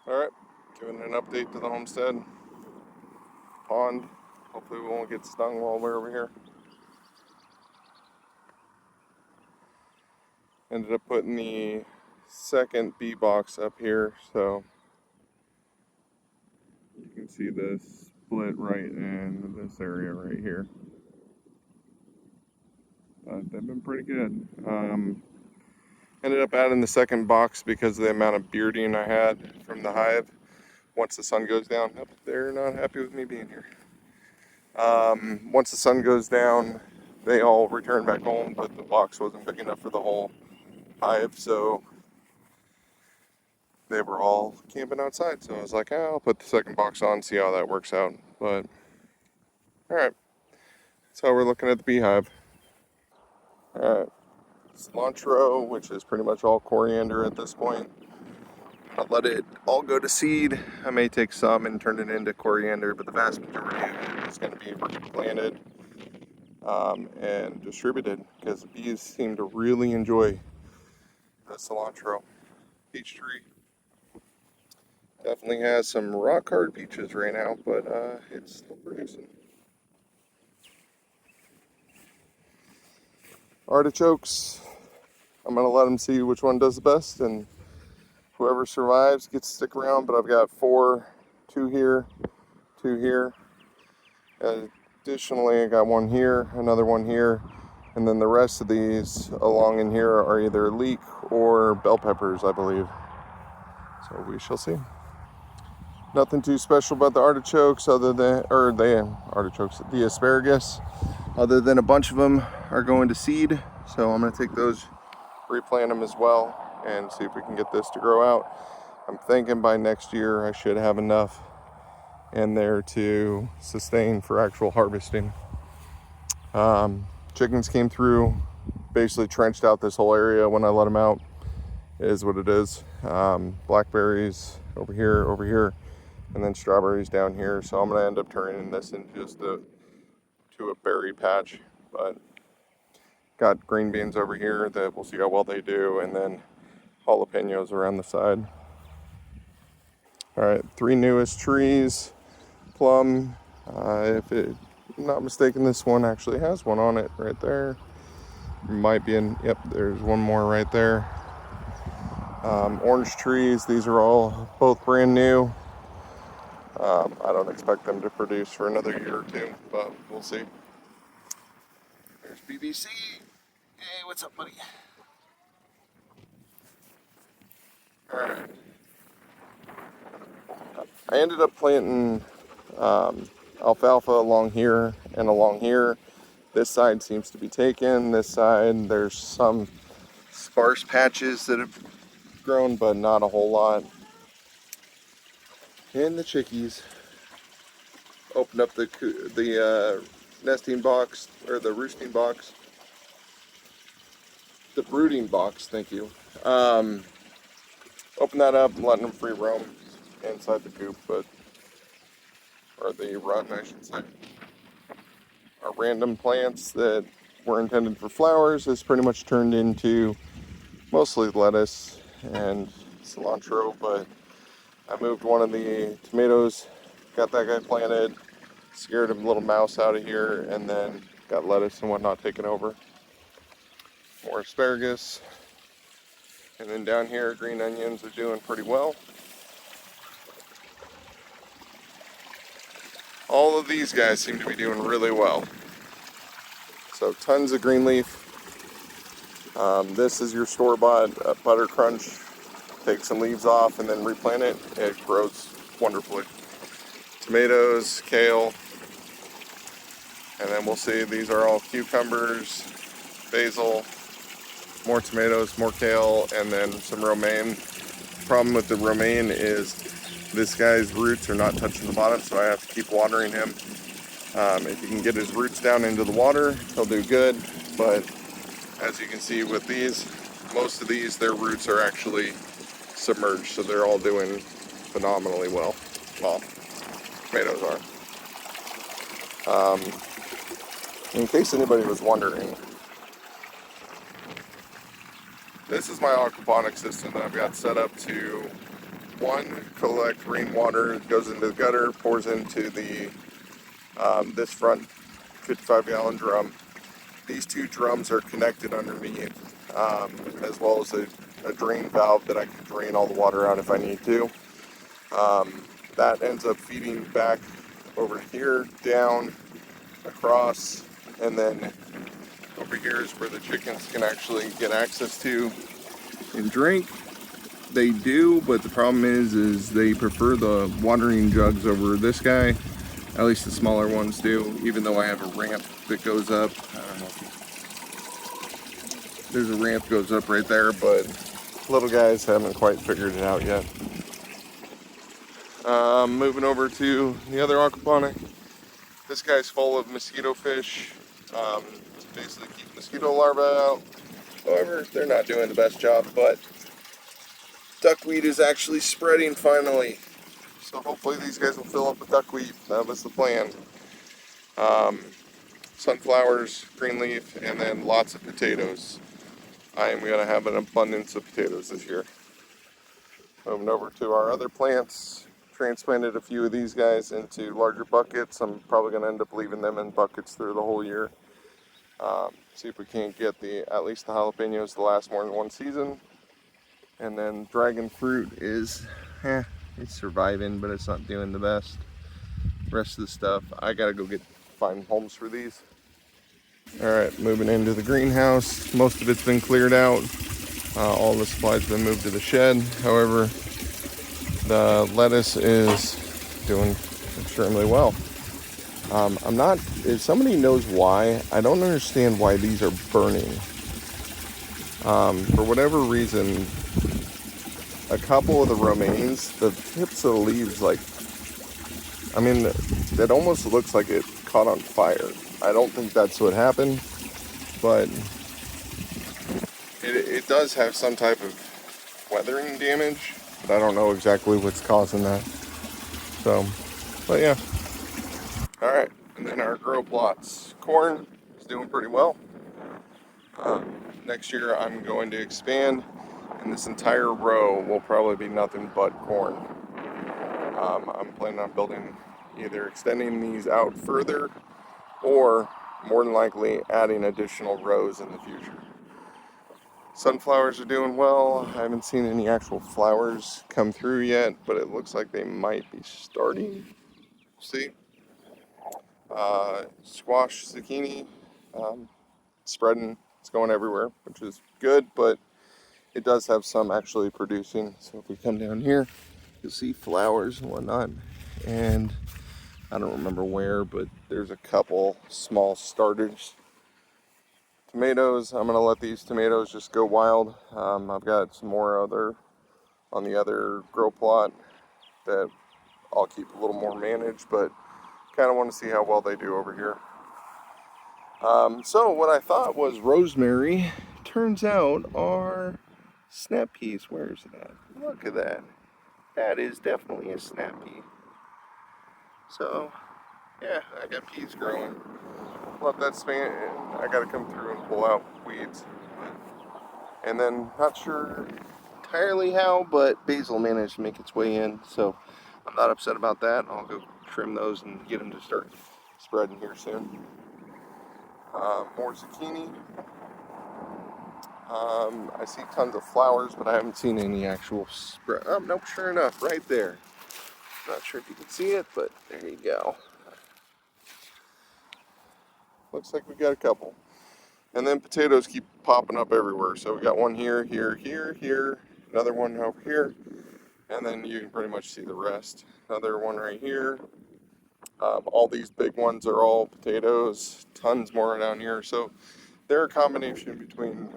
Alright, giving an update to the homestead pond. Hopefully we won't get stung while we're over here. Ended up putting the second bee box up here, so you can see this split right in this area right here. But they've been pretty good. Ended up adding the second box because of the amount of bearding I had from the hive. Once the sun goes down, they're not happy with me being here. Once the sun goes down, they all return back home, but the box wasn't big enough for the whole hive, so they were all camping outside. So I was like, I'll put the second box on, see how that works out. But alright, that's how we're looking at the beehive. Alright, cilantro, which is pretty much all coriander at this point. I'll let it all go to seed. I may take some and turn it into coriander, but the vast majority of it is going to be replanted and distributed, because the bees seem to really enjoy the cilantro. Peach tree definitely has some rock hard peaches right now, but it's still producing. Artichokes, I'm going to let them see which one does the best, and whoever survives gets to stick around. But I've got two here. Additionally, I got one here, another one here, and then the rest of these along in here are either leek or bell peppers, I believe. So we shall see. Nothing too special about the artichokes the asparagus, other than a bunch of them are going to seed. So I'm going to take those, replant them as well, and see if we can get this to grow out. I'm thinking by next year I should have enough in there to sustain for actual harvesting. Chickens came through, basically trenched out this whole area when I let them out. It is what it is. Blackberries over here, and then strawberries down here. So I'm going to end up turning this into just to a berry patch. But got green beans over here that we'll see how well they do, and then jalapenos around the side. All right, 3 newest trees. Plum, if I'm not mistaken, this one actually has one on it right there. Might be yep, there's one more right there. Orange trees, these are all both brand new. I don't expect them to produce for another year or two, but we'll see. There's BBC. Hey, what's up, buddy? Alright. I ended up planting alfalfa along here and along here. This side seems to be taken. This side, there's some sparse patches that have grown, but not a whole lot. And the chickies opened up the nesting box, or the roosting box. The brooding box, thank you. Open that up and letting them free roam inside the coop, or the run, I should say. Our random plants that were intended for flowers has pretty much turned into mostly lettuce and cilantro, but I moved one of the tomatoes, got that guy planted, scared a little mouse out of here, and then got lettuce and whatnot taken over. More asparagus. And then down here, green onions are doing pretty well. All of these guys seem to be doing really well. So tons of green leaf. This is your store-bought butter crunch. Take some leaves off and then replant it. It grows wonderfully. Tomatoes, kale, and then we'll see, these are all cucumbers, basil, more tomatoes, more kale, and then some romaine. The problem with the romaine is this guy's roots are not touching the bottom, so I have to keep watering him. If you can get his roots down into the water, he'll do good, but as you can see with these, most of these, their roots are actually submerged, so they're all doing phenomenally well. Well, tomatoes are. In case anybody was wondering, this is my aquaponics system that I've got set up to One collect rainwater, goes into the gutter, pours into the this front 55-gallon drum. These two drums are connected underneath, as well as a drain valve that I can drain all the water out if I need to. That ends up feeding back over here, down, across, and then over here is where the chickens can actually get access to and drink. They do, but the problem is they prefer the watering jugs over this guy. At least the smaller ones do, even though I have a ramp that goes up. I don't know. There's a ramp that goes up right there, but little guys haven't quite figured it out yet. Moving over to the other aquaponic. This guy's full of mosquito fish to basically keep mosquito larvae out. However, they're not doing the best job, but duckweed is actually spreading finally. So hopefully these guys will fill up with duckweed. That was the plan. Sunflowers, green leaf, and then lots of potatoes. I am going to have an abundance of potatoes this year. Moving over to our other plants. Transplanted a few of these guys into larger buckets. I'm probably going to end up leaving them in buckets through the whole year. See if we can't get at least the jalapenos to last more than one season. And then dragon fruit is, it's surviving, but it's not doing the best. Rest of the stuff, I gotta go find homes for these. All right, moving into the greenhouse. Most of it's been cleared out. All the supplies have been moved to the shed. However, the lettuce is doing extremely well. If somebody knows why, I don't understand why these are burning. For whatever reason, a couple of the romaines, the tips of the leaves, it almost looks like it caught on fire. I don't think that's what happened, but it does have some type of weathering damage, but I don't know exactly what's causing that. So, but yeah. All right, and then our grow plots. Corn is doing pretty well. Next year I'm going to expand, and this entire row will probably be nothing but corn. I'm planning on either extending these out further or more than likely adding additional rows in the future. Sunflowers are doing well. I haven't seen any actual flowers come through yet, but it looks like they might be starting. See? Squash, zucchini, spreading. It's going everywhere, which is good, but it does have some actually producing. So if we come down here, you'll see flowers and whatnot. And I don't remember where, but there's a couple small starters. Tomatoes, I'm gonna let these tomatoes just go wild. I've got some more on the other grow plot that I'll keep a little more managed, but kind of want to see how well they do over here. So what I thought was rosemary turns out are snap peas. Where is it at? Look at that. That is definitely a snap pea. So yeah, I got peas growing. Let that span. I got to come through and pull out weeds. And then not sure entirely how, but basil managed to make its way in, so I'm not upset about that. I'll go trim those and get them to start spreading here soon. More zucchini. I see tons of flowers, but I haven't seen any actual spread. Oh, nope, sure enough, right there. Not sure if you can see it, but there you go. Looks like we got a couple. And then potatoes keep popping up everywhere. So we got one here, here, another one over here, and then you can pretty much see the rest. Another one right here. All these big ones are all potatoes, tons more down here. So they're a combination between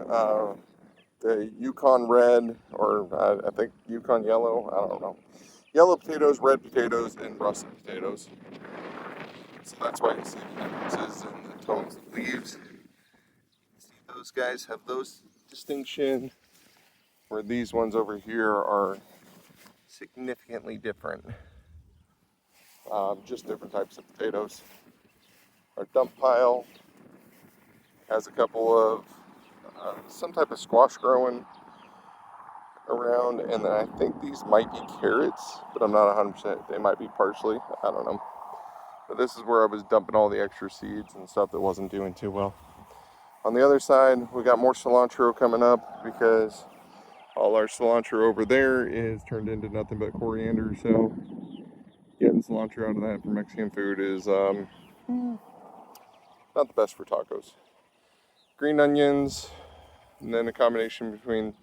the Yukon red, or I think Yukon yellow, I don't know. Yellow potatoes, red potatoes, and russet potatoes. So that's why you see the differences in the tones of leaves. See, those guys have those distinction, where these ones over here are significantly different. Just different types of potatoes. Our dump pile has a couple of some type of squash growing. around, and then I think these might be carrots, but I'm not 100%. They might be parsley. I don't know. But this is where I was dumping all the extra seeds and stuff that wasn't doing too well. On the other side, we got more cilantro coming up because all our cilantro over there is turned into nothing but coriander. So getting cilantro out of that for Mexican food is not the best for tacos. Green onions, and then a combination between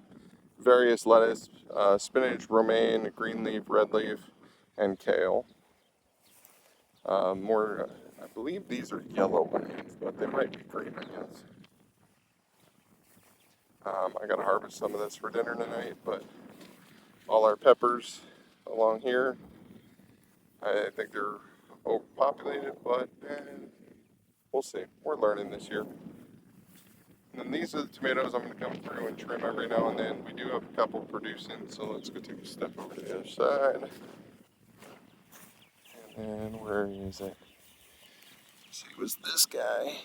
various lettuce, spinach, romaine, green leaf, red leaf, and kale. More, I believe these are yellow onions, but they might be green onions. I gotta harvest some of this for dinner tonight, but all our peppers along here, I think they're overpopulated, but we'll see. We're learning this year. And then these are the tomatoes I'm going to come through and trim every now and then. We do have a couple producing, so let's go take a step over to the other side. And then where is it? Let's see, it was this guy.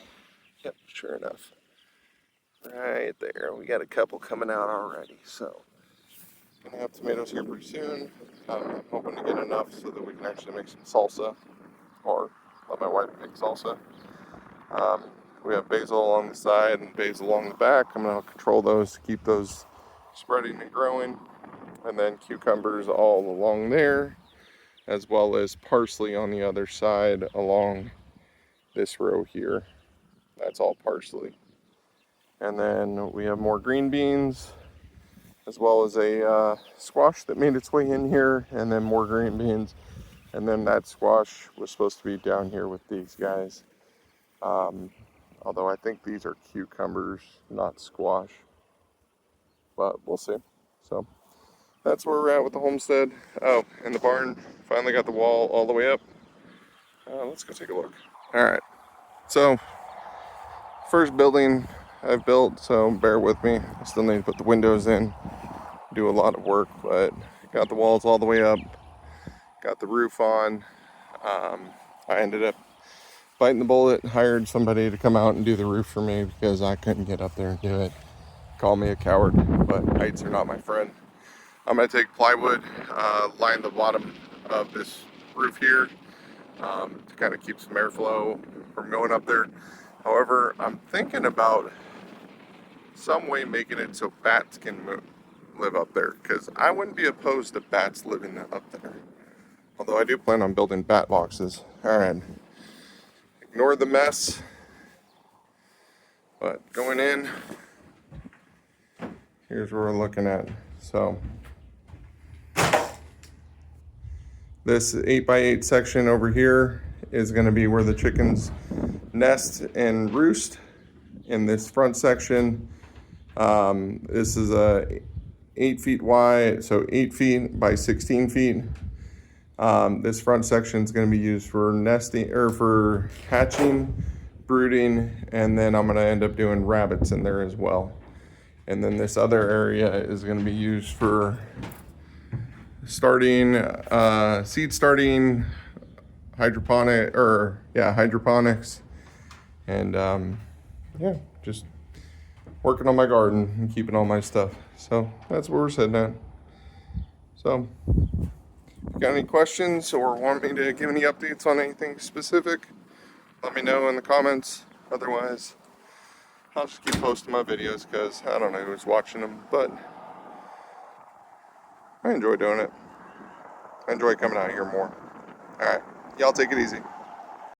Yep, sure enough. Right there. We got a couple coming out already, so I'm going to have tomatoes here pretty soon. I'm hoping to get enough so that we can actually make some salsa, or let my wife make salsa. We have basil along the side and basil along the back. I'm going to control those to keep those spreading and growing. And then cucumbers all along there, as well as parsley on the other side along this row here. That's all parsley. And then we have more green beans, as well as a squash that made its way in here, and then more green beans. And then that squash was supposed to be down here with these guys. Although I think these are cucumbers, not squash. But we'll see. So that's where we're at with the homestead. Oh, and the barn finally got the wall all the way up. Let's go take a look. All right. So first building I've built, so bear with me. I still need to put the windows in, do a lot of work, but got the walls all the way up, got the roof on. I ended up biting the bullet, hired somebody to come out and do the roof for me because I couldn't get up there and do it. Call me a coward, but heights are not my friend. I'm going to take plywood, line the bottom of this roof here to kind of keep some airflow from going up there. However, I'm thinking about some way making it so bats can live up there, because I wouldn't be opposed to bats living up there. Although I do plan on building bat boxes. Alright, ignore the mess, but going in, here's what we're looking at. So this 8x8 section over here is going to be where the chickens nest and roost. In this front section, this is a 8 feet wide, so 8 feet by 16 feet. This front section is going to be used for nesting, or for hatching, brooding, and then I'm going to end up doing rabbits in there as well. And then this other area is going to be used for starting, seed starting, hydroponics, and yeah, just working on my garden and keeping all my stuff. So that's where we're sitting at. So if you got any questions or want me to give any updates on anything specific, let me know in the comments. Otherwise, I'll just keep posting my videos because I don't know who's watching them, but I enjoy doing it. I enjoy coming out here more. Alright, y'all take it easy.